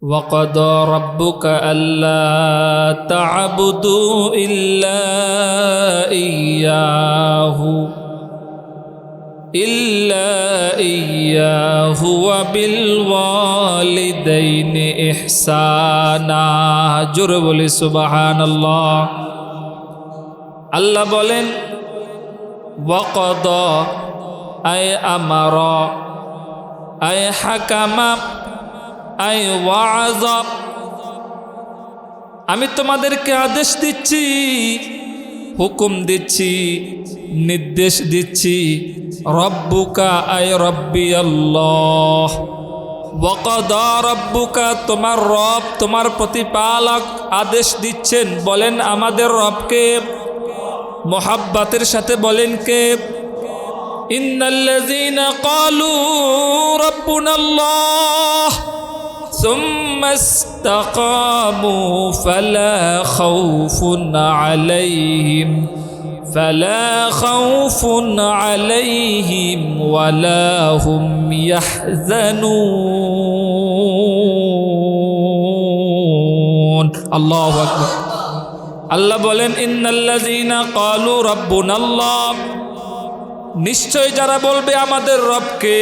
وقضى ربك ألا تعبدوا إلا إياه وبالوالدين إحسانا জোরে বলি সুবহানাল্লাহ। আল্লাহ বলেন ওয়াকাদা আয় আমারা আয় হাকামা আয় ওয়াআযা, আমি তোমাদেরকে আদেশ দিচ্ছি, হুকুম দিচ্ছি, নির্দেশ দিচ্ছি। রব্বুকা আয় রব্বি আল্লাহ, ওয়াকাদা রব্বুকা তোমার রব, তোমার প্রতিপালক আদেশ দিচ্ছেন। বলেন আমাদের রবকে, মোহাব্বতের সাথে বলেন কে? ইন্নাল্লাযীনা ক্বালু রাব্বুনাল্লাহ সুম্মা ইসতাকামু ফালা খাউফুন আলাইহিম ওয়ালা হুম ইয়াহজানুন। আল্লাহু আকবার। আল্লাহ বলেন ইন্নাল্লাযীনা ক্বালু রাব্বুনাল্লাহ, নিশ্চয় যারা বলবে আমাদের রবকে,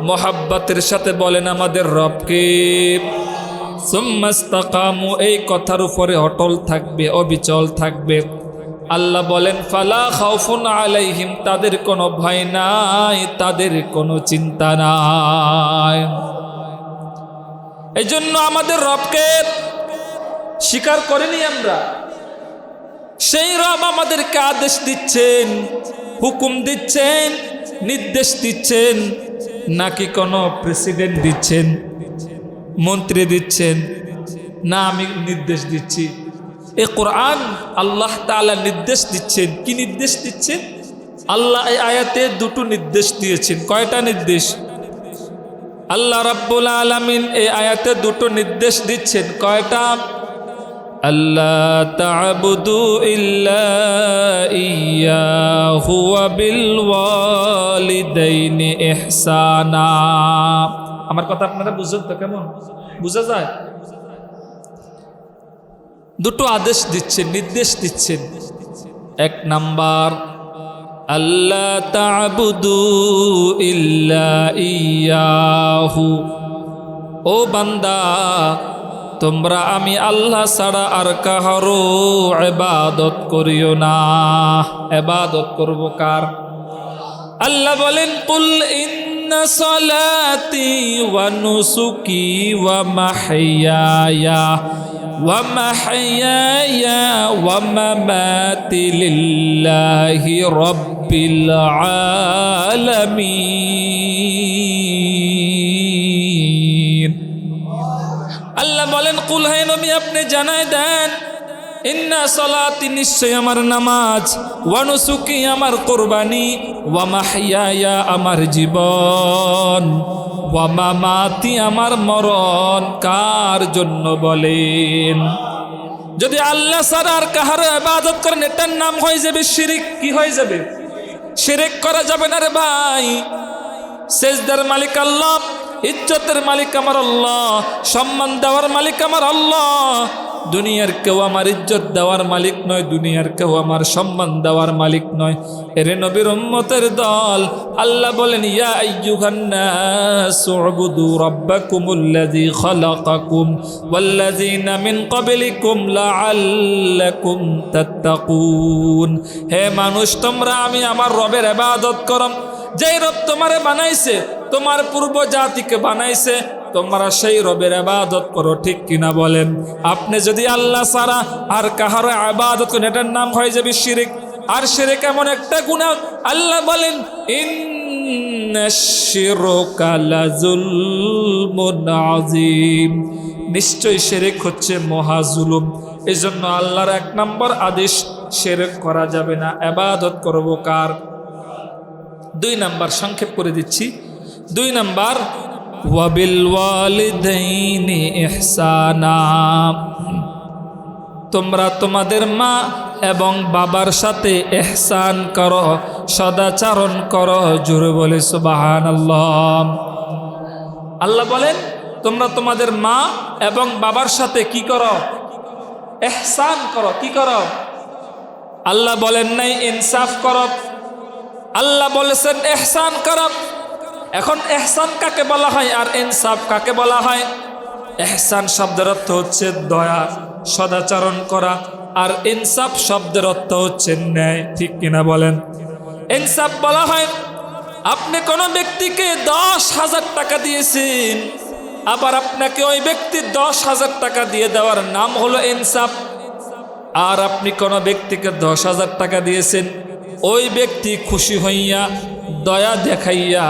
মোহাব্বতের সাথে বলেন আমাদের রবকে, সুম্মা ইসতাকামু এই কথার উপরে অটল থাকবে, অবিচল থাকবে। আল্লাহ বলেন ফালা খাউফুন আলাইহিম, তাদের কোনো ভয় নাই, তাদের কোনো চিন্তা নাই। এই জন্য আমাদের রবকে স্বীকার করিনি আমরা। সেই রব আমাদেরকে আদেশ দিচ্ছেন, হুকুম দিচ্ছেন, নির্দেশ দিচ্ছেন, নাকি কোনো প্রেসিডেন্ট দিচ্ছেন, মন্ত্রী দিচ্ছেন? না, আমি নির্দেশ দিচ্ছি। এই কোরআন আল্লাহ তাআলা নির্দেশ দিচ্ছেন। কি নির্দেশ দিচ্ছেন? আল্লাহ এই আয়াতে দুটো নির্দেশ দিয়েছেন। কয়টা নির্দেশ? আল্লাহ রাব্বুল আলামিন এই আয়াতে দুটো নির্দেশ দিচ্ছেন। কয়টা? আল্লা তা'বুদু ইল্লা ইয়্যাহু ওয়া বিল ওয়ালিদাইনি ইহসানা। আমার কথা আপনারা বুঝেন তো? কেমন বুঝা যায়? দুটো আদেশ দিচ্ছেন, নির্দেশ দিচ্ছেন। এক নাম্বার, আল্লা তা'বুদু ইল্লা ইয়্যাহু, ও বান্দা তোমরা আমি আল্লাহ ছাড়া আর কাহারও ইবাদত করিও না। ইবাদত করব কার? আল্লাহ বলেন কুল ইন্না সালাতি ওয়া নুসুকি ওয়া মাহইয়ায়া ওয়া মামাতি লিল্লাহি রাব্বিল আলামিন। আল্লাহ বলেন কুল, হে নবী আপনি জানায় দেন, ইন্না সালাতি নিশ্চয় আমার নামাজ, ওয়া নুসুকি আমার কুরবানি, ওয়া মাহইয়ায়া আমার জীবন, ওয়া মামাতি আমার মরণ কার জন্য বলেন? যদি আল্লাহ ছাড়া আর কাহার ইবাদত করেন এটার নাম হয়ে যাবে শিরক। কি হয়ে যাবে? শিরক করা যাবে না রে ভাই। সেজদার মালিক আল্লাহ, ইজ্জতের মালিক আমার আল্লাহ, সম্মান দেওয়ার মালিক আমার আল্লাহ। দুনিয়ার কেউ আমার ইজ্জত দেওয়ার মালিক নয়, দুনিয়ার কেউ আমার সম্মান দেওয়ার মালিক নয়। এরে নবীর উম্মতের দল, আল্লাহ বলেন ইয়া আইয়ুহান নাসু উবুদু রাব্বাকুমুল্লাযী খালাকাকুম ওয়াল্লাযীনা মিন ক্বাবলিকুম লাআল্লাকুম তাত্তাকুন। হে মানুষ, তোমরা আমি আমার রবের ইবাদত করো, যেই রব তোমারে বানাইছে, তোমার পূর্ব জাতিকে বানাইছে, তোমরা সেই রবের ইবাদত করো। ঠিক কিনা বলেন? আপনি যদি আল্লাহ ছাড়া আর কাহার ইবাদত করেন এটার নাম হয়ে যাবে শিরক। আর শিরক এমন একটা গুনাহ, আল্লাহ বলেন ইন্নাশ শিরকা লাযুলমুন আযীম, নিশ্চয় শিরক হচ্ছে মহা জুলুম। এজন্য আল্লাহর এক নম্বর আদেশ, শিরক করা যাবে না। ইবাদত করব কার? দুই নাম্বার সংক্ষেপ করে দিচ্ছি। দুই নাম্বার, ওয়াবিল ওয়ালিদাইনি ইহসানা, তোমরা তোমাদের মা এবং বাবার সাথে ইহসান করো, সদাচরণ করো। জোরে বলে সুবহানাল্লাহ। আল্লাহ বলেন তোমরা তোমাদের মা এবং বাবার সাথে কি করো? ইহসান করো। কি করো? আল্লাহ বলেন নাই ইনসাফ করো, আল্লাহ বলেছেন ইহসান করো। এখন ইহসান কাকে বলা হয় আর ইনসাফ কাকে বলা হয়? ইহসান শব্দের অর্থ হচ্ছে দয়া, সদাচরণ করা, আর ইনসাফ শব্দের অর্থ হচ্ছে ন্যায়। ঠিক কিনা বলেন? ইনসাফ বলা হয় আপনি কোনো ব্যক্তিকে 10,000 টাকা দিয়েছেন, আবার আপনাকে ওই ব্যক্তি 10,000 টাকা দিয়ে দেওয়ার নাম হলো ইনসাফ। আর আপনি কোনো ব্যক্তিকে 10,000 টাকা দিয়েছেন, ওই ব্যক্তি খুশি হইয়া দয়া দেখাইয়া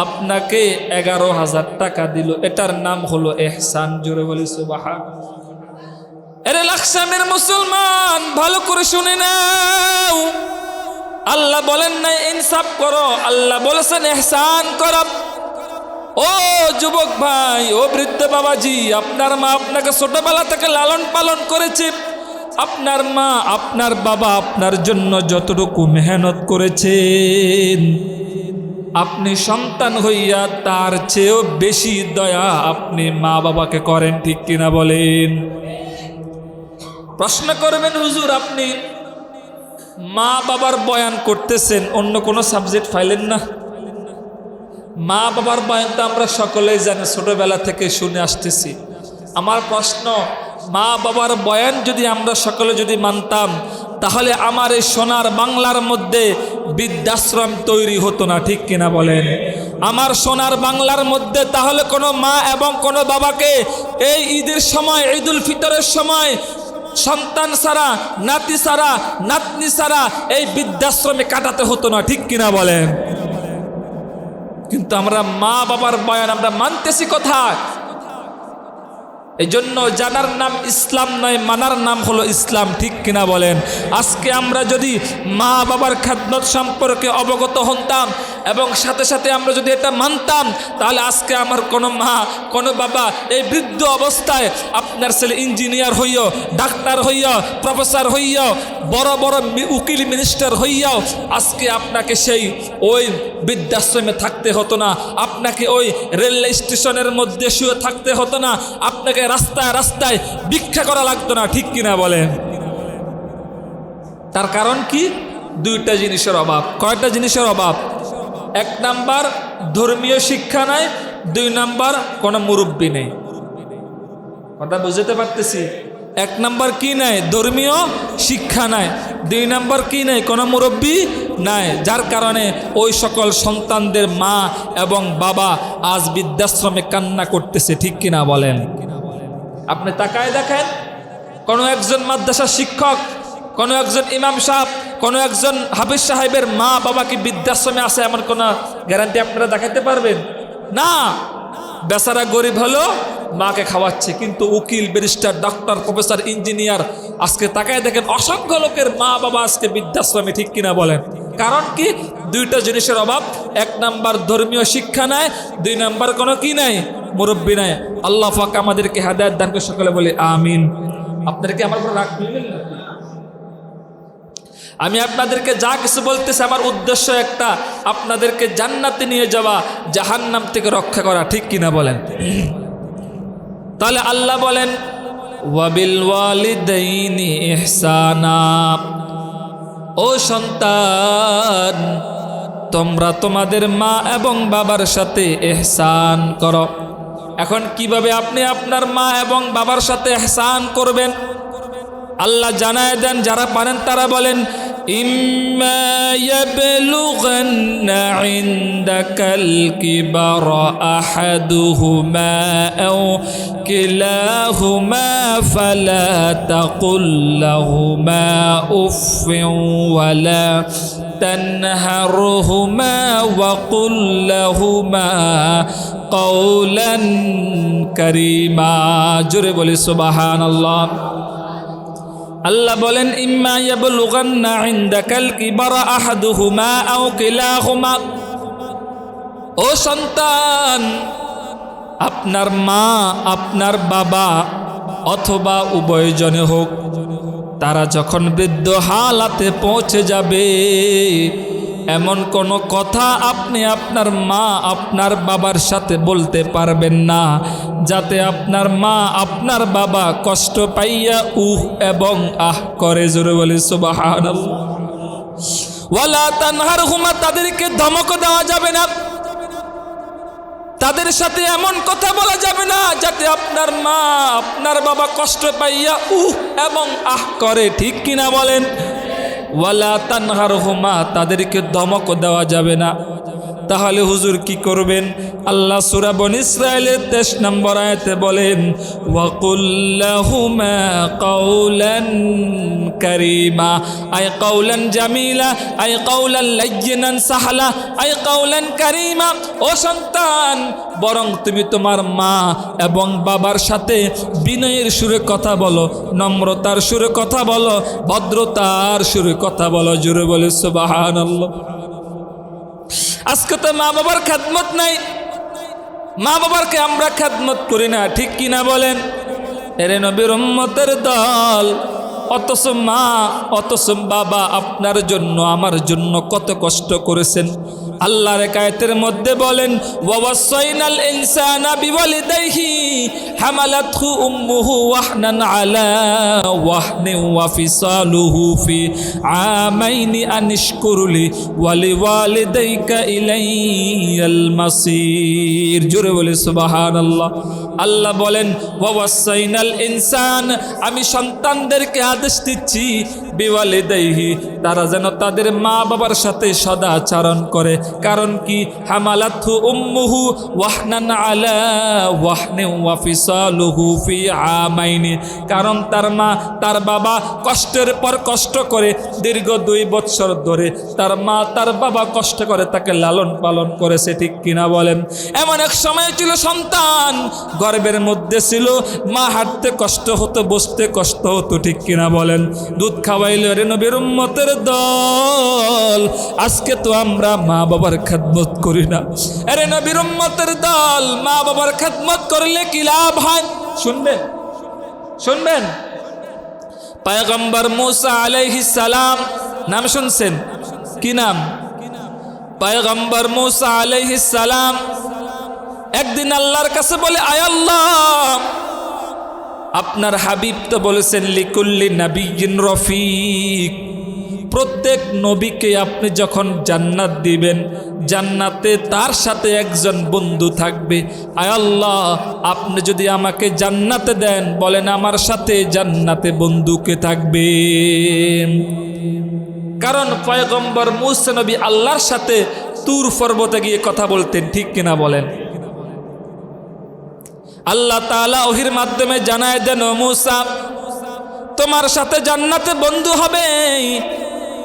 আপনাকে 11,000 টাকা দিল, এটার নাম হলো ইহসান। জোরে বলি সুবহানাল্লাহ। এরে লাকসামের মুসলমান, ভালো করে শুনে নাও, আল্লাহ বলেন না ইনসাফ করো, আল্লাহ বলেছেন ইহসান করো। ও যুবক ভাই, ও বৃদ্ধ বাবাজি, আপনার মা আপনাকে ছোটবেলা থেকে লালন পালন করেছে। আপনার মা আপনার বাবা আপনার জন্য যতটুকু মেহনত করেছেন, আপনি সন্তান হইয়া তার চেয়েও বেশি দয়া আপনি মা বাবাকে করেন। ঠিক কিনা বলেন? প্রশ্ন করবেন, হুজুর আপনি মা বাবার বয়ান করতেছেন, অন্য কোনো সাবজেক্ট পাইলেন না? মা বাবার বয়ান তো আমরা সকলেই জানি, ছোটবেলা থেকে শুনে আসতেছি। আমার প্রশ্ন, মা বাবার বয়ান যদি আমরা সকলে যদি মানতাম, তাহলে আমার এই সোনার বাংলার মধ্যে বৃদ্ধাশ্রম তৈরি হতো না। ঠিক কিনা বলেন? আমার সোনার বাংলার মধ্যে তাহলে কোনো মা এবং কোনো বাবাকে এই ঈদের সময়, ঈদুল ফিতরের সময় সন্তান ছাড়া, নাতি ছাড়া, নাতনি ছাড়া এই বৃদ্ধাশ্রমে কাটাতে হতো না। ঠিক কিনা বলেন? কিন্তু আমরা মা বাবার বয়ান আমরা মানতেছি কোথায়? এই জন্য জানার নাম ইসলাম নয়, মানার নাম হলো ইসলাম। ঠিক কিনা বলেন? আজকে আমরা যদি মা বাবার খেদমত সম্পর্কে অবগত হতাম এবং সাথে সাথে আমরা যদি এটা মানতাম, তাহলে আজকে আমার কোনো মা কোনো বাবা এই বৃদ্ধ অবস্থায় আপনার ছেলে ইঞ্জিনিয়ার হইয়া, ডাক্তার হইয়া, প্রফেসর হইয়া, বড় বড় উকিল মিনিস্টার হইয়াও আজকে আপনাকে সেই ওই বৃদ্ধাশ্রমে থাকতে হতো না, আপনাকে ওই রেল স্টেশনের মধ্যে শুয়ে থাকতে হতো না, আপনাকে রাস্তায় রাস্তায় ভিক্ষা করা লাগতো না। ঠিক কিনা বলেন? তার কারণ কি? দুইটা জিনিসের অভাব। কয়টা জিনিসের অভাব? এক নাম্বার ধর্মীয় শিক্ষা নাই, দুই নাম্বার কোনো মুরব্বী নেই। কথা বুঝতে পারতেছি? এক নাম্বার কি নাই? ধর্মীয় শিক্ষা নাই। দুই নাম্বার কি নাই? কোনো মুরব্বী নাই। যার কারণে ওই সকল সন্তানদের মা এবং বাবা আজ বৃদ্ধাশ্রমে কান্না করতেছে। ঠিক কিনা বলেন? আপনি তাকায় দেখেন, কোনো একজন মাদ্রাসার শিক্ষক, কোনো একজন ইমাম সাহেব, কোনো একজন হাফিজ সাহেবের মা বাবা কি বৃদ্ধাশ্রমে আছে এমন কোনো গ্যারান্টি আপনারা দেখাতে পারবেন? না। বেচারা গরিব হলো, মাকে খাওয়াচ্ছে, কিন্তু উকিল, ব্যারিস্টার, ডক্টর, প্রফেসর, ইঞ্জিনিয়ার আজকে তাকায় দেখেন অসংখ্য লোকের মা বাবা আজকে বৃদ্ধাশ্রমে। ঠিক কিনা বলেন? কারণ কি? দুইটা জিনিসের অভাব। এক নাম্বার ধর্মীয় শিক্ষা নাই, দুই নাম্বার কোনো কি নাই? মুরব্বী নাই। আল্লাহ পাক আমাদেরকে হেদায়েত দান করে। সকলে বলে আমিন। আপনাদেরকে আমার উপর রাগ করলেন না? আমি আপনাদেরকে যা কিছু বলতেছি আমার উদ্দেশ্য একটা, আপনাদেরকে জান্নাতে নিয়ে যাওয়া, জাহান্নাম থেকে রক্ষা করা। ঠিক কিনা বলেন? তাহলে আল্লাহ বলেন ওয়াবিল ওয়ালিদাইনি ইহসানা, ও সন্তান তোমরা তোমাদের মা এবং বাবার সাথে ইহসান করো। এখন কিভাবে আপনি আপনার মা এবং বাবার সাথে ইহসান করবেন আল্লাহ জানায় দেন। যারা পারেন তারা বলেন ইম্মা ইয়াবলুগান্না ইনদাকাল কিবারা আহাদুহুমা আও কিলাহুমা ফালা তাকুল লাহুমা উফফিন ওয়ালা তানহারহুমা ওয়াকুল লাহুমা কাওলান কারীমা। জোরে বলি সুবহানাল্লাহ। আল্লাহ বলেন ইম্মা ইয়াবলুগান্না ইনদাকাল কিবারা আহাদুহুমা আও কিলাহুমা, ও সন্তান আপনার মা আপনার বাবা অথবা উভয়জনে হোক, তারা যখন বৃদ্ধ হালাতে পৌঁছে যাবে এমন কোনো কথা আপনি আপনার মা আপনার বাবার সাথে বলতে পারবেন না যাতে আপনার মা আপনার বাবা কষ্ট পাইয়া এবং আহ করে। জোরে বলি সুবহানাল্লাহ। ওয়ালা তানহারহুমা, তাদেরকে ধমক দেওয়া যাবে না, তাদের সাথে এমন কথা বলা যাবে না যাতে আপনার মা আপনার বাবা কষ্ট পাইয়া এবং আহ করে। ঠিক কিনা বলেন? ওয়ালা তানহারহুমা, তাদেরকে ধমক দেওয়া যাবে না। তাহলে হুজুর কি করবেন? আল্লাহ সূরা বনী ইসরাঈলের 23 নম্বর আয়াতে বলেন, ওয়াকুল লাহুমা কাওলান কারীমা, I কাওলান Jamila, I কাওলান লায়্যিনান Sahla, I কাওলান কারীমা। ও সন্তান, বরং তুমি তোমার মা এবং বাবার সাথে বিনয়ের সুরে কথা বলো, নম্রতার সুরে কথা বলো, ভদ্রতার সুরে কথা বলো। জোরে বলে সুবহানাল্লাহ। আজকে তো মা বাবার খেদমত নাই, মা বাবারকে আমরা খেদমত করি না। ঠিক কিনা বলেন? এরে নবীর উম্মতের দল, অথচ মা অথচ বাবা আপনার জন্য আমার জন্য কত কষ্ট করেছেন। আল্লাহর আয়াতের মধ্যে বলেন, ওয়াসাইনাল ইনসানা বিওয়ালিদাইহি হামালাতহু উম্মুহু ওয়াহনান আলা ওয়াহনি ওয়া ফিসালুহু ফি আমাইনি আনিশকুরলি ওয়ালিওয়ালিদাইকা ইলাইয়াল মাসির। জোরে বলে সুবহানাল্লাহ। আল্লাহ বলেন, ওয়াসাইনাল ইনসান, আমি সন্তানদেরকে আদেশ দিচ্ছি, বিওয়ালিদাইহি, তারা যেন তাদের মা বাবার সাথে সদাচরণ করে। কারণ কি? হামালাতহু উম্মুহু ওয়াহনান আলা ওয়াহনি ওয়া ফিসালুহু ফি আমাইনি, কারণ তার মা তার বাবা কষ্টের পর কষ্ট করে দীর্ঘ 2 বছর ধরে তার মা তার বাবা কষ্ট করে তাকে লালন পালন করেছে। ঠিক কিনা বলেন? এমন এক সময় ছিল সন্তান গর্ভের মধ্যে ছিল, মা হাঁটতে কষ্ট হতো, বসতে কষ্ট হতো। ঠিক কিনা বলেন? দুধ খাওয়াইল। রে নবীর উম্মতের দল, আজকে তো আমরা মা বাবার খেদমত করি না। আরে নবীর উম্মতের দল, মা বাবার খেদমত করলে কি লাভ হয়? শুনবেন শুনবেন পয়গম্বর মূসা আলাইহিস সালাম, নাম শুনছেন? কি নাম? পয়গম্বর মূসা আলাইহিস সালাম একদিন আল্লাহর কাছে বলে, আয় আল্লাহ, আপনার হাবিব তো বলেছেন লিকুল্লি নাবিয়্যিন রফিক, প্রত্যেক নবীকে আপনি যখন জান্নাত দিবেন, জান্নাতে তার সাথে একজন বন্ধু থাকবে। আয় আল্লাহ, আপনি যদি আমাকে জান্নাতে দেন, বলেন আমার সাথে জান্নাতে বন্ধুকে থাকবে। কারণ পয়গম্বর মূসা নবী আল্লাহর সাথে তুর পর্বতে গিয়ে কথা বলতেন। ঠিক কিনা বলেন? আল্লাহ তাআলা ওহির মাধ্যমে জানায় দেন, ও মূসা, তোমার সাথে জান্নাতে বন্ধু হবে।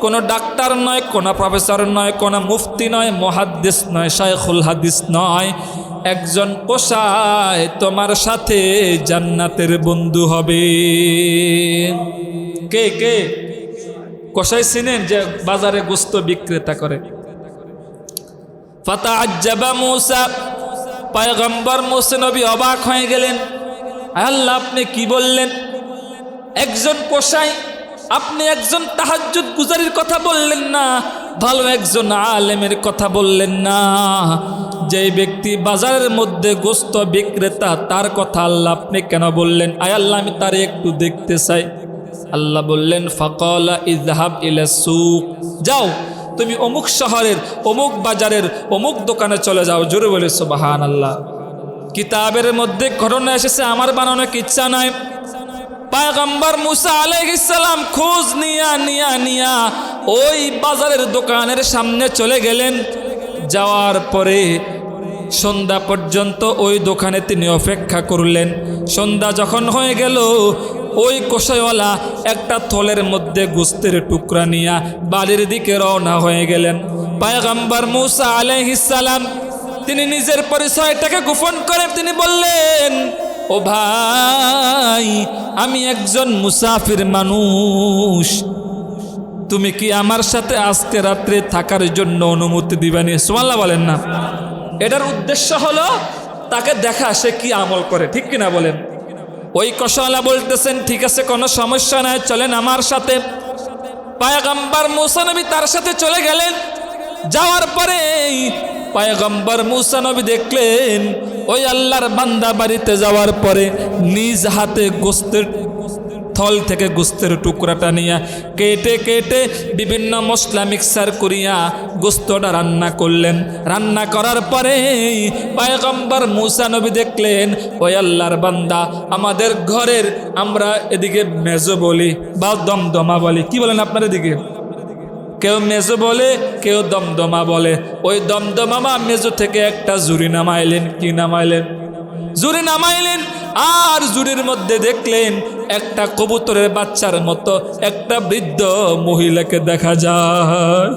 কোনো ডাক্তার নয়, কোনো প্রফেসর নয়, কোনো মুফতি নয়, মুহাদ্দিস নয়, শাইখুল হাদিস নয়, একজন কসাই তোমার সাথে জান্নাতের বন্ধু হবে। কে কে? কসাই চিনেন? যে বাজারে গোস্ত বিক্রেতা করে। ফাতাআজ্জাবা মূসা, পয়গম্বর মূসা নবী অবাক হয়ে গেলেন। আল্লাহ, আপনি কি বললেন? একজন কসাই, আপনি একজন তাহাজ্জুদ গুজারির কথা বললেন না, ভালো একজন আলেমের কথা বললেন না, যে ব্যক্তি বাজারের মধ্যে গোস্ত বিক্রেতা তার কথা আল্লাহ আপনি কেন বললেন? আয় আল্লাহ, আমি তারে একটু দেখতে চাই। আল্লাহ বললেন, ফাকালা ইযহাব ইলা সুক, যাও তুমি অমুক শহরের অমুক বাজারের অমুক দোকানে চলে যাও। জোরে বলে সুবহানাল্লাহ। কিতাবের মধ্যে ঘটনা এসেছে, আমার বানানো কিচ্ছা নাই। পয়গম্বর মূসা আলাইহিস সালাম খোঁজ নিয়া ওই বাজারের দোকানের সামনে চলে গেলেন। যাওয়ার পরে সন্ধ্যা পর্যন্ত ওই দোকানে তিনি অপেক্ষা করলেন। সন্ধ্যা যখন হয়ে গেল, ওই কসাইওয়ালা একটা থলের মধ্যে গোস্তের টুকরা নিয়া বাড়ির দিকে রওনা হয়ে গেলেন। পয়গম্বর মূসা আলাইহিস সালাম তিনি নিজের পরিচয়টাকে গোপন করে তিনি বললেন, ও ভাই, আমি একজন মুসাফির মানুষ, তুমি কি আমার সাথে আজকে রাত্রে থাকার জন্য অনুমতি দিবানি? সুবহানাল্লাহ বলেন না। এটার উদ্দেশ্য হলো তাকে দেখা সে কি আমল করে। ঠিক কিনা বলেন? ওই কসাইওয়ালা বলতেছেন, ঠিক আছে, কোনো সমস্যা নাই, চলেন আমার সাথে। পয়গম্বর মূসা নবী তার সাথে চলে গেলেন। যাওয়ার পরে পয়গম্বর মুসা নবী দেখলেন ওই আল্লাহর বান্দা বাড়িতে যাওয়ার পরে নিজ হাতে গোস্তের থল থেকে গোস্তের টুকরাটা নিয়ে কেটে কেটে বিভিন্ন মশলা মিক্সার করিয়া গোস্তটা রান্না করলেন। রান্না করার পরে পয়গম্বর মুসা নবী দেখলেন ওই আল্লাহর বান্দা আমাদের ঘরের, আমরা এদিকে মেজো বলি বা দমদমা বলি, কি বলেন আপনার এদিকে? কেউ মেজো বলে, কেউ দমদমা বলে। ওই দমদমা বা মেজো থেকে একটা জুড়ি নামাইলেন। কি নামাইলেন? জুড়ি নামাইলেন। আর জুড়ির মধ্যে দেখলেন একটা কবুতরের বাচ্চার মতো একটা বৃদ্ধ মহিলাকে দেখা যায়।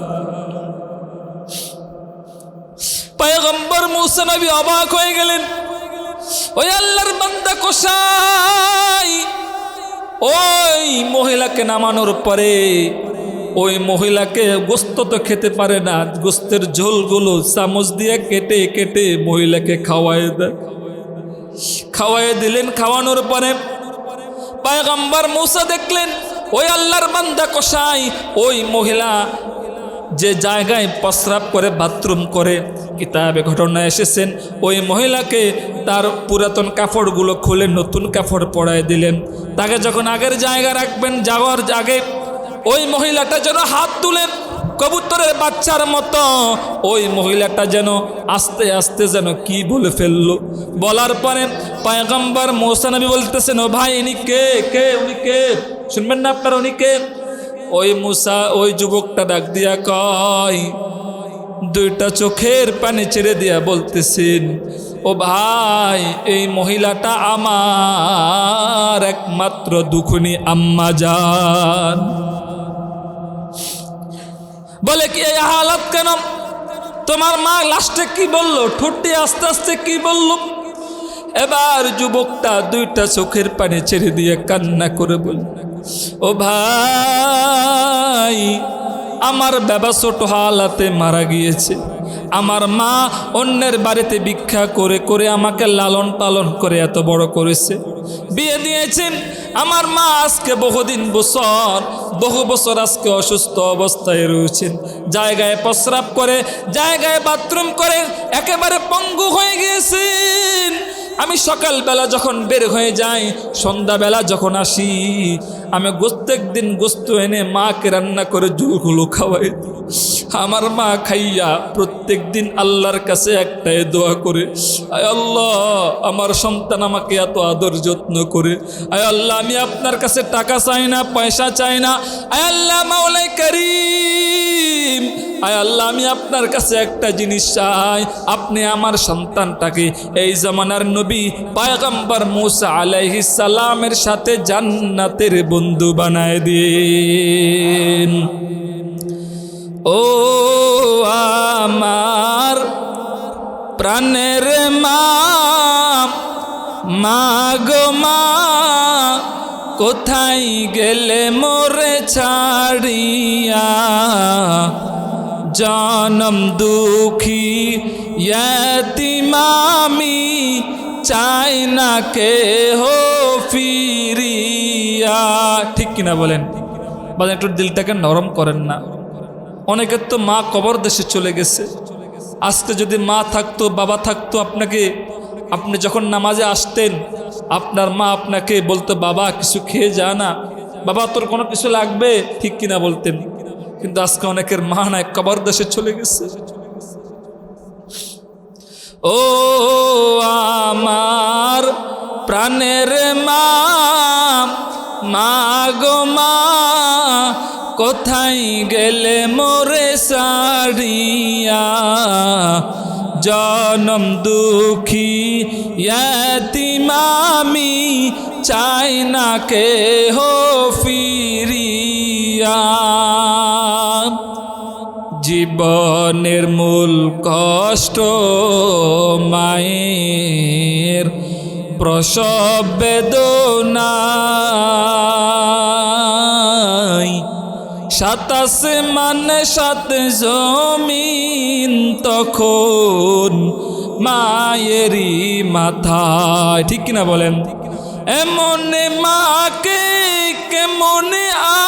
পয়গম্বর মুসা নবী অবাক হয়ে গেলেন, ওই আল্লাহর বান্দা কোসাই। ওই মহিলাকে নামানোর পরে ওই মহিলাকে গোস্ত তো খেতে পারে না, গোস্তের ঝোলগুলো চামচ দিয়ে কেটে কেটে মহিলাকে খাওয়াই দিলেন। খাওয়ানোর পরে পয়গম্বর মুসা দেখলেন ওই আল্লাহর বান্দা কসাই ওই মহিলা যে জায়গায় প্রস্রাব করে, বাথরুম করে, কিতাবে ঘটনা এসেছেন ওই মহিলাকে তার পুরাতন কাপড়গুলো খুলে নতুন কাপড় পরায় দিলেন। তাকে যখন আগের জায়গা রাখবেন, যাওয়ার আগে ওই মহিলাটা যেন হাত তুলেন কবুতরের বাচ্চার মতো। ওই মহিলাটা যেন আস্তে আস্তে যেন কি বলে ফেললো। বলার পরে পয়গম্বর মুসা নবী বলতেছেন, ও ভাই ইনি কে? কে উনি কে? শুনবেন না আপনারা উনি কে? ওই মুসা ওই যুবকটা ডাক দিয়া কয়, দুইটা চোখের পানি ছেড়ে দিয়া বলতেছেন, ও ভাই এই মহিলাটা আমার একমাত্র দুখুনি আম্মা জান। বলে কি এই হালাত কেন? তোমার মা লাস্টে কি বললো? ঠোঁটে আস্তে আস্তে কি বলল? এবার যুবকটা দুইটা চোখের পানি ছেড়ে দিয়ে কান্না করে বলল, ও ভাই আমার বাবা ছোট হালাতে মারা গিয়েছে। আমার মা অন্যের বাড়িতে ভিক্ষা করে করে আমাকে লালন পালন করে এত বড় করেছে, বিয়ে দিয়েছেন। আমার মা আজকে বহু বছর আজকে অসুস্থ অবস্থায় রয়েছেন। জায়গায় প্রস্রাব করে, জায়গায় বাথরুম করে, একেবারে পঙ্গু হয়ে গিয়েছেন। আমি সকালবেলা যখন বের হয়ে যাই, সন্ধ্যাবেলা যখন আসি, আমি প্রত্যেক দিন গোস্ত এনে মাকে রান্না করে ঝোলগুলো খাওয়াই। আমার মা খাইয়া প্রত্যেক দিন আল্লাহর কাছে একটাই দোয়া করে, আয় আল্লাহ আমার সন্তান আমাকে এত আদর যত্ন করে। আয় আল্লাহ আমি আপনার কাছে টাকা চাই না, পয়সা চাই না। আয় আল্লাহ মাওলাই কারীম, আয় আল্লাহ আমি আপনার কাছে একটা জিনিস চাই, আপনি আমার সন্তানটাকে এই জামানার নবী পয়গম্বর মুসা আলাইহিস সালামের সাথে জান্নাতের বন্ধু বানায় দিন। ও আমার প্রাণের মা, মা গো মা, কোথায় গেলে মোরে ছাড়িয়া? জনম দুঃখী ইয়াতীম আমি, চাই না কে হো ফিরিয়া। ঠিক কিনা বলেন? বাজান একটু দিলটাকে নরম করেন না। অনেকের তো মা কবর দেশে চলে গেছে। আজকে যদি মা থাকতো, বাবা থাকতো, আপনি যখন নামাজে আসতেন আপনার মা আপনাকে বলতো, বাবা কিছু খেয়ে যা না, বাবা তোর কোনো কিছু লাগবে, ঠিক কিনা বলতেন। কিন্তু আজকে অনেকের মা নাই, কবর দেশে চলে গেছে। ও আমার প্রাণের মা, মা গো মা, কোথায় গেলে মোরে ছাড়িয়া? জনম দুঃখী ইয়াতীম আমি, চাই না কে হো ফিরিয়া। জীবনের মূল কষ্ট মায়ের প্রসব বেদনা, সাত আসমান সাত জমিন তখন মায়েরই মাথায়। ঠিক কিনা বলেন? এমন মাকে কেমন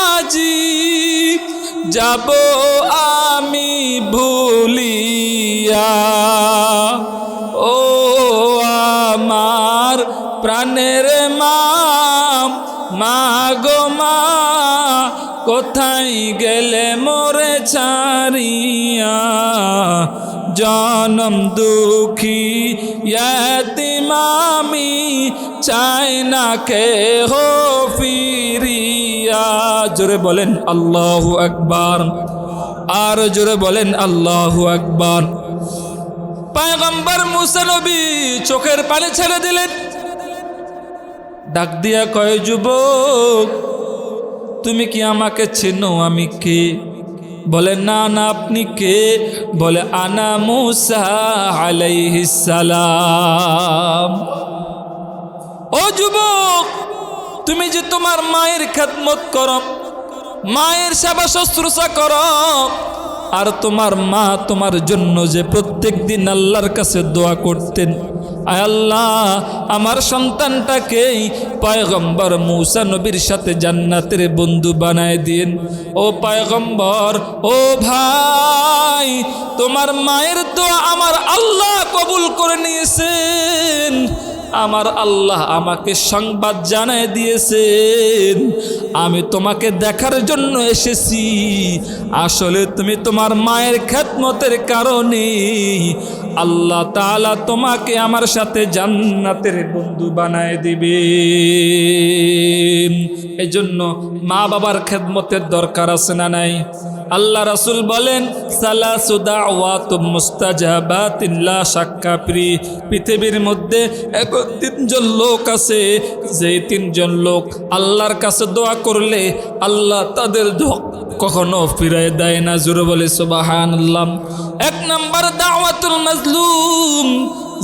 আজি যাব আমি ভুলিয়া, ও আমার প্রাণের মা, মা গো মা, কোথায় গেলে মোরে ছাড়িয়া, জনম দুঃখী ইয়াতিম আমি, চাই না কেহ ফিরিয়া। জোরে বলেন আল্লাহু আকবার, আর জোরে বলেন আল্লাহু আকবার। পয়গম্বর মুসা নবী চোখের পানি ছেড়ে দিলেন, ডাক দিয়া কয়, যুবক তুমি কি আমাকে চেনো? আমি কে? বলে না না, আপনি কে? বলে আনা মুসা আলাইহিস সালাম। ও যুবক, তুমি যে তোমার মায়ের খেদমত করো, মায়ের সেবা শুশ্রূষা করো, আর তোমার মা তোমার জন্য যে প্রত্যেক দিন আল্লাহর কাছে দোয়া করতেন, আয় আল্লাহ আমার সন্তানটাকে পয়গম্বর মুসা নবীর সাথে জান্নাতের বন্ধু বানায় দিন। ও পয়গম্বর, ও ভাই, তোমার মায়ের দোয়া আমার আল্লাহ কবুল করে নিয়েছেন। আমার আল্লাহ আমাকে সংবাদ জানায় দিয়েছেন, আমি তোমাকে দেখার জন্য এসেছি। আসলে তুমি তোমার মায়ের খেদমতের কারণে আল্লাহ তাআলা তোমাকে আমার সাথে জান্নাতের বন্ধু বানায় দিবে। এজন্য মা বাবার খেদমতের দরকার আছে না নাই? আল্লাহ রাসূল বলেন, সালাসু দাওয়াতুম মুস্তাজাবাতিন লা শাক্কা ফি, পৃথিবীর মধ্যে এমন তিনজন লোক আছে, যে তিনজন লোক আল্লাহর কাছে দোয়া করলে আল্লাহ তাদের দোয়া কখনো ফিরায় দেয় না। জোরে বলে সুবহানাল্লাহ। এক নাম্বার দাওয়াতুল মাজলুম,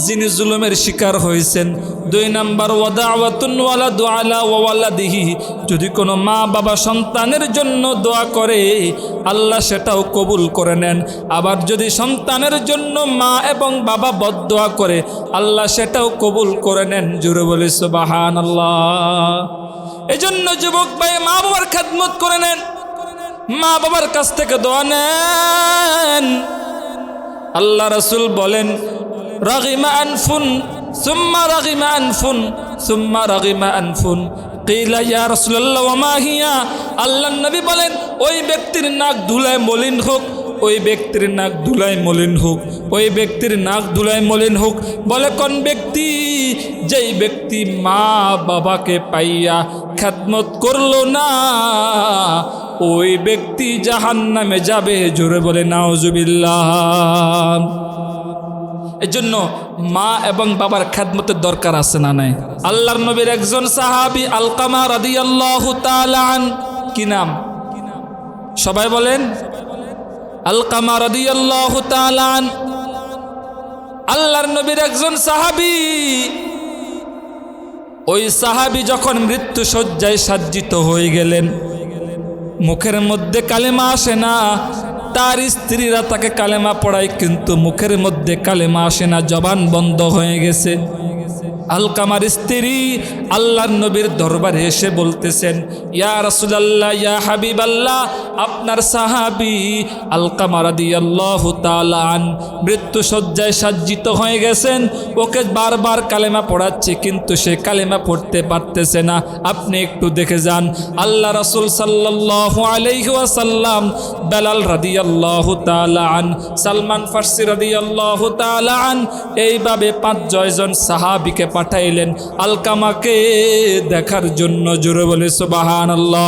যিনি জুলুমের শিকার হয়েছেন। দুই নাম্বার ওয়াদাওয়াতুন ওয়ালাদু আলা ওয়ালাদিহি, যদি কোনো মা বাবা সন্তানের জন্য দোয়া করে আল্লাহ সেটাও কবুল করে নেন। আবার যদি সন্তানের জন্য মা এবং বাবা বদদোয়া করে আল্লাহ সেটাও কবুল করে নেন। জোরে বলে সুবহানাল্লাহ। এজন্য যুবক ভাই, মা বাবার খেদমত করে নেন, মা বাবার কাছ থেকে দোয়া নেন। আল্লাহ রাসূল বলেন, রাগিমা আনফুন সুম্মা রাগিমা আনফুন সুম্মা রাগিমা আনফুন, কিলা ইয়া রাসূলুল্লাহ ওয়া মা হিয়া। আল্লাহর নবী বলেন, ওই ব্যক্তির নাক ধুলায় মলিন হোক, ওই ব্যক্তির নাক ধুলায় মলিন হোক, ওই ব্যক্তির নাক ধুলায় মলিন হোক। বলে কোন ব্যক্তি? যেই ব্যক্তি মা বাবাকে পাইয়া খেদমত করলো না, ওই ব্যক্তি জাহান্নামে যাবে। জোরে বলে নাউজুবিল্লাহ। এজন্য মা এবং বাবার খেদমতের দরকার আছে না নাই? আল্লাহর নবীর একজন সাহাবী আলকামা রাদিয়াল্লাহু তাআলা আন, কি নাম? সবাই বলেন। আলকামা রাদিয়াল্লাহু তাআলা আন, আল্লাহর নবীর একজন সাহাবী। ওই সাহাবী যখন মৃত্যু শয্যায় সাজ্জিত হয়ে গেলেন, মুখের মধ্যে কালেমা আসে না। তার স্ত্রীরা তাকে কালেমা পড়ায়, কিন্তু মুখের মধ্যে কালেমা আসে না, জবান বন্ধ হয়ে গেছে। আলকামার স্ত্রী আল্লাহর নবীর দরবারে এসে বলতেছেন, ইয়া রাসূলুল্লাহ, ইয়া হাবিবাল্লাহ, আপনার সাহাবী আলকামা রাদিয়াল্লাহু তাআলা আন মৃত্যু শয্যায় সাজ্জিত হয়ে গেছেন। ওকে বারবার কালেমা পড়াচ্ছে, কিন্তু সে কালেমা পড়তে পারতেছে না, আপনি একটু দেখে যান। আল্লাহ রাসূল সাল্লাল্লাহু আলাইহি ওয়াসাল্লাম বেলাল রাদিয়াল্লাহু তাআলা আন, সালমান ফারসি রাদিয়াল্লাহু তাআলা আন, এইভাবে 5-6 জন সাহাবীকে পাঠাইলেন আলকামাকে দেখার জন্য। জোরে বলে সুবহানাল্লাহ।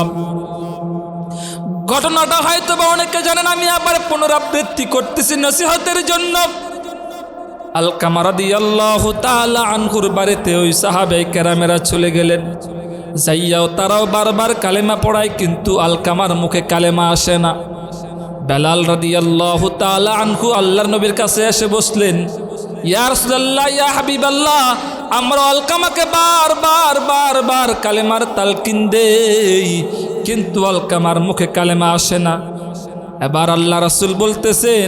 ঘটনাটা হয়তো বা অনেকে জানেন, আমি আবার পুনরাবৃত্তি করতেছি নসিহতের জন্য। আলকামা রাদিয়াল্লাহু তাআলা আনহুর বাড়িতে ওই সাহাবায়ে কেরামেরা চলে গেলেন। যাইয়াও তারাও বারবার কালেমা পড়ায়, কিন্তু আলকামার মুখে কালেমা আসে না। বেলাল রাদিয়াল্লাহু তাআলা আনহু আল্লাহর নবীর কাছে এসে বসলেন, ইয়া রাসূলুল্লাহ, ইয়া হাবিবাল্লাহ, আমরা আলকামাকে বারবার কালেমার তালকিন দেই, কিন্তু আলকামার মুখে কালেমা আসে না। এবার আল্লাহ রাসূল বলতেছেন,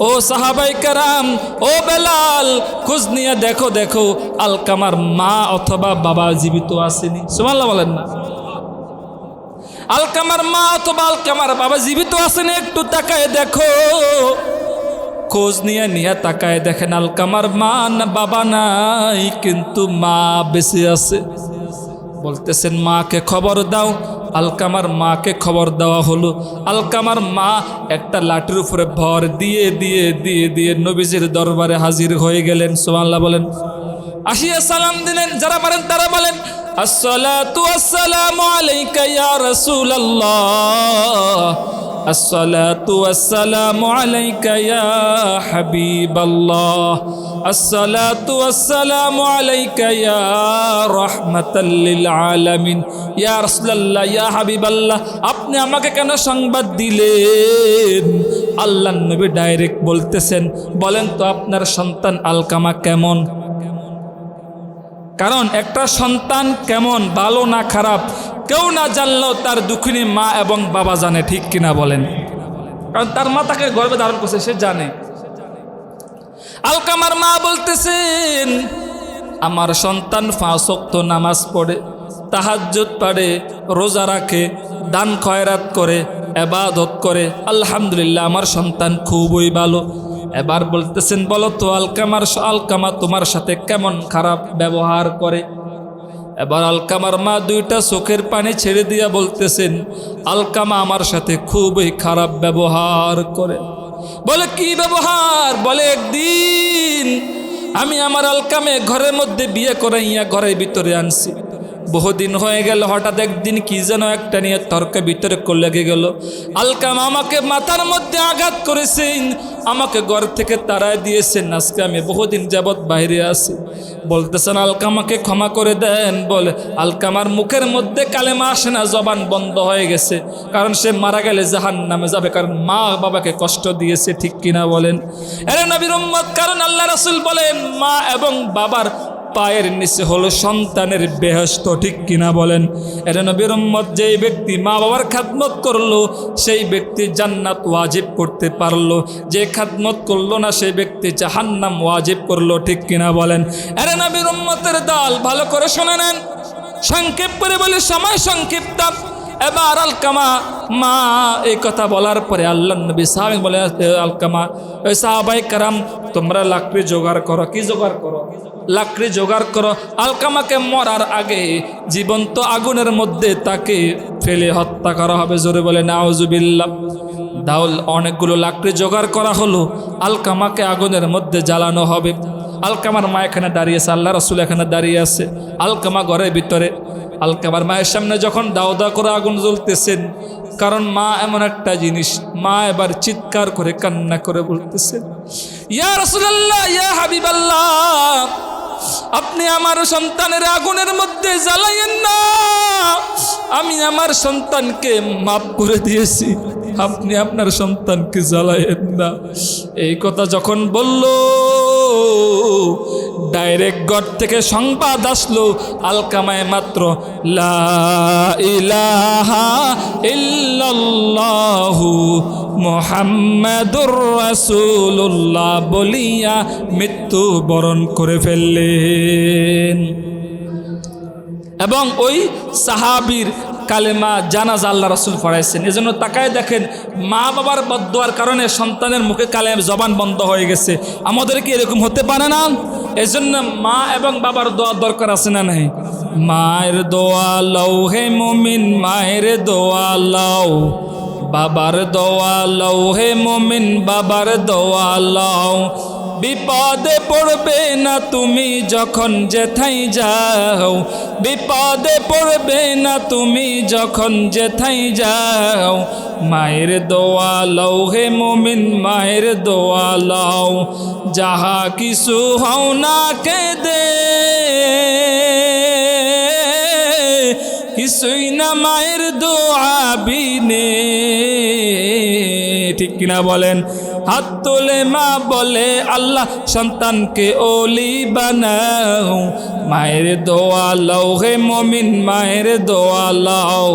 ও সাহাবায়ে কেরাম, ও বেলাল, খোঁজ নিয়ে দেখো আলকামার মা অথবা বাবা জীবিত আসেনি। সুবহানাল্লাহ বলেন না? আলকামার মা অথবা আলকামার বাবা জীবিত আছেন একটু তাকায় দেখো, খোঁজ নিয়ে তাকায় দেখেন আলকামার মা না বাবা নাই, কিন্তু মা বেঁচে আছে। বলতেছেন মাকে খবর দাও। আলকামার মাকে খবর দেওয়া হলো। আলকামার মা একটা লাঠির উপরে ভর দিয়ে দিয়ে দিয়ে দিয়ে নবীজির দরবারে হাজির হয়ে গেলেন। সুবহানাল্লাহ বলেন। আসিয়া সালাম দিলেন। যারা পারেন তারা বলেন আসসালাতু ওয়াসসালামু আলাইকা ইয়া রাসূলুল্লাহ, আসসালাতু ওয়াসসালামু আলাইকা ইয়া হাবিবাল্লাহ, আসসালাতু ওয়াসসালামু আলাইকা ইয়া রাহমাতাল লিল আলামিন, ইয়া রাসূলুল্লাহ, ইয়া হাবিবাল্লাহ, আপনি আমাকে কেন সংবাদ দিলেন? আল্লাহর নবী ডাইরেক্ট বলতেছেন, বলেন তো আপনার সন্তান আলকামা কেমন? কারণ একটা সন্তান কেমন, ভালো না খারাপ, কেউ না জানলেও তার দুঃখিনী মা এবং বাবা জানে, ঠিক কিনা বলেন? কারণ তার মা তাকে গর্ভে ধারণ করছে, সে জানে। আলকামার মা বলতেছেন, আমার সন্তান 5 ওয়াক্ত নামাজ পড়ে, তাহাজ্জুদ পড়ে, রোজা রাখে, দান খয়রাত করে, ইবাদত করে, আলহামদুলিল্লাহ আমার সন্তান খুবই ভালো। এবার বলতেছেন, বলো তো আলকামা তোমার সাথে কেমন খারাপ ব্যবহার করে? এবার আলকামার মা 2টা চোখের পানি ছেড়ে দিয়া বলতেছেন, আলকামা আমার সাথে খুবই খারাপ ব্যবহার করে। বলে কি ব্যবহার? বলে একদিন আমি আমার আলকামে ঘরের মধ্যে বিয়ে করাইয়া ঘরের ভিতরে আনছি, বহুদিন হয়ে গেল, হঠাৎ একদিন কি যেন একটা নিয়ে তর্ক ভিতরে লেগে গেল। আলকামা আমাকে মাথার মধ্যে আঘাত করেছেন, আমাকে ঘর থেকে তাড়ায় দিয়েছেন, আজকে আমি বহুদিন যাবৎ বাইরে আছি। বলতেছেন আলকামাকে ক্ষমা করে দেন। বলে আলকামার মুখের মধ্যে কালেমা আসে না, জবান বন্ধ হয়ে গেছে, কারণ সে মারা গেলে জাহান্নামে যাবে, কারণ মা বাবাকে কষ্ট দিয়েছে, ঠিক কিনা বলেন? আরে নবীর উম্মত, কারণ আল্লাহ রাসূল বলেন মা এবং বাবার পায়ের নিচে হলো সন্তানের বেহেশত, ঠিক কিনা বলেন? এর নবীর উম্মত, যেই ব্যক্তি মা বাবার খাদমত করলো সেই ব্যক্তি জান্নাত ওয়াজিব করতে পারলো, যে খাদমত করলো না সেই ব্যক্তি জাহান্নাম ওয়াজিব করলো, ঠিক কিনা বলেন? এর নবীর উম্মতের দল, ভালো করে শুনে নেন, সংক্ষেপ করে বলে সময় সংক্ষিপ্ত। এবার আলকামা মা এই কথা বলার পরে আল্লাহ নবী সাহাবী বলে, আলকামা, ওই সাহাবায়ে কেরাম তোমরা লাকড়ি জোগাড় করো। কি জোগাড় করো? লাকড়ি জোগাড় করো। আলকামাকে মরার আগে জীবন্ত আগুনের মধ্যে তাকে ফেলে হত্যা করা হবে। জোরে বলে নাউজুবিল্লাহ। দাউল অনেকগুলো লাকড়ি জোগাড় করা হলো, আলকামাকে আগুনের মধ্যে জ্বালানো হবে। আলকামার মা এখানে দাঁড়িয়ে আছে, আল্লাহ রাসূল এখানে দাঁড়িয়ে আছে, আলকামা ঘরের ভিতরে। আলকামার মায়ের সামনে যখন দাও দাও করে আগুন জ্বলতেছেন, কারণ মা এমন একটা জিনিস, মা এবার চিৎকার করে কান্না করে বলতেছে, ইয়া রাসূলুল্লাহ, ইয়া হাবিবাল্লাহ, আপনি আমার সন্তানের আগুনের মধ্যে জ্বালাইয়েন না, আমি আমার সন্তানকে মাফ করে দিয়েছি, আপনি আপনার সন্তানকে জ্বালাইয়েন না। এই কথা যখন বলল, ডাইরেক্ট ঘর থেকে সংবাদ আসলো, আলকামায় মাত্র লা ইলাহা ইল্লাল্লাহু মুহাম্মাদুর রাসূলুল্লাহ বলিয়া মৃত্যু বরণ করে ফেললেন। এবং ওই সাহাবীর কালেমা জানাজা আল্লাহ রাসূল পড়াইছেন। এজন্য তাকায় দেখেন, মা বাবার বদদোয়ার কারণে সন্তানের মুখে কালেমা জবান বন্ধ হয়ে গেছে। আমাদের কি এরকম হতে পারে না? এজন্য মা এবং বাবার দোয়া দরকার আছে না নাই? মায়ের দোয়া লও হে মুমিন, মায়ের দোয়া লও, বাবার দোয়া লও হে মুমিন, বাবার দোয়া লও। বিপদে পড়বে না তুমি যখন যেথায় যাও, বিপদে পড়বে না তুমি যখন যেথায় যাও। মায়ের দোয়া লও হে মুমিন, মায়ের দোয়া লও। যাহা কিছু হও না কেঁদে, কিছুই না মায়ের দোয়া বিনে, ঠিক কিনা বলেন? হাত তোলে মা বলে, আল্লাহ সন্তানকে ওলি বানাও। মায়ের দোয়া লও হে মুমিন, মায়ের দোয়া লও,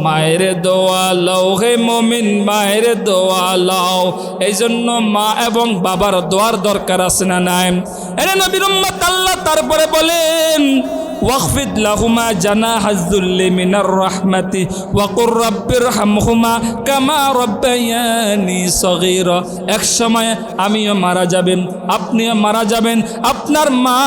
মায়ের দোয়া লও হে মুমিন, মায়ের দোয়া লও। এই জন্য মা এবং বাবার দোয়ার দরকার আছে না নাই? এরে নবীর উম্মত, আল্লাহ তারপরে বলেন ওয়াখফিদ লাহুমা জানাহাজ যুল্লি মিনার রাহমাতি ওয়া কুর রাব্বিরহামহুমা কামা রাব্বায়ানি সগীরা। এক সময় আমিও মারা যাবেন, আপনিও মারা যাবেন, আপনার মা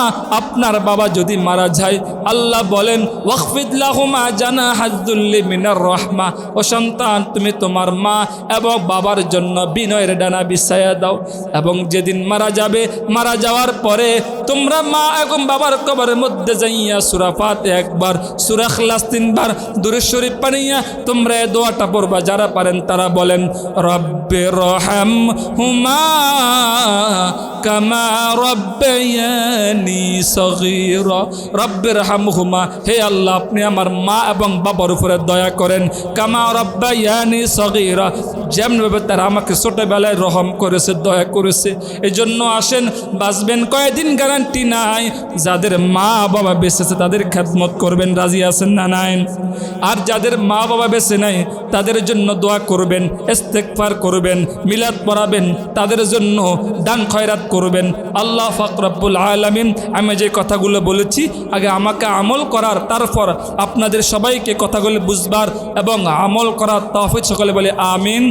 আপনার বাবা যদি মারা যায়, আল্লাহ বলেন ওয়াখফিদ লাহুমা জানাহাজ যুল্লি মিনার রাহমা, ও সন্তান তুমি তোমার মা এবং বাবার জন্য বিনয়ের ডানা বিছায়া দাও। এবং যেদিন মারা যাবে, মারা যাওয়ার পরে তোমরা মা এবং বাবার কবরের মধ্যে যাইয়া সূরা ফাতিহা একবার, সূরা ইখলাস 3 বার, দুরূদ শরীফ পড়িয়া তোমরা এই দোয়াটা পড়বা। যারা পারেন তারা বলেন রব্বিরহামহুমা কামা রাব্বায়ানি সগীরা। রব্বিরহামহুমা, হে আল্লাহ আপনি আমার মা এবং বাবার উপরে দয়া করেন, কামা রাব্বায়ানি সগীরা, যেমনভাবে তারা আমাকে ছোটবেলায় রহম করেছে, দয়া করেছে। এই জন্য আসেন, বাঁচবেন কয়দিন গ্যারান্টি নাই। যাদের মা বাবা বেঁচেছে তাদের খেদমত করবেন, রাজি আছেন না নাই? আর যাদের মা বাবা বেঁচে নাই তাদের জন্য দোয়া করবেন, ইস্তেগফার করবেন, মিলাদ পড়াবেন, তাদের জন্য দান খয়রাত করবেন। আল্লাহ পাক রব্বুল আলামিন আমি যে কথাগুলো বলেছি আগে আমাকে আমল করার, তারপর আপনাদের সবাইকে কথাগুলো বুঝবার এবং আমল করার তৌফিক সকলে বলে আমিন।